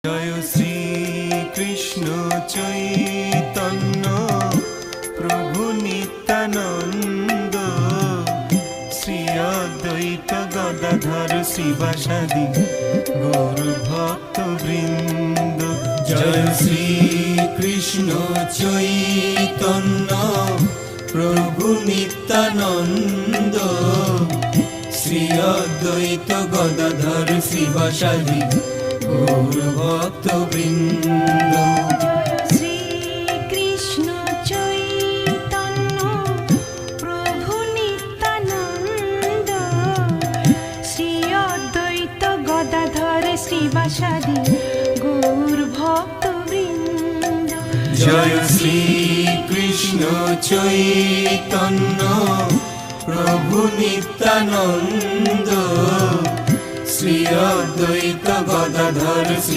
জয় শ্রী কৃষ্ণ চৈতন্য প্রভু নিত্যানন্দ, শ্রী অদ্বৈত গদাধর শিবাসাদি গৌর ভক্ত বৃন্দ। জয় শ্রী কৃষ্ণ চৈতন্য প্রভু নিত্যানন্দ, শ্রী অদ্বৈত গদাধর শিবাসাদি গৌর ভক্ত বৃন্দ। শ্রী কৃষ্ণ চৈতন্য প্রভু নিত্যানন্দ, শ্রী অদ্বৈত গদাধর শ্রীবাসাদি গৌর ভক্ত বৃন্দ। জয় শ্রী কৃষ্ণ চৈতন্য প্রভু নিত্যানন্দ, শ্রী অদ্বৈত গদাধর শ্রী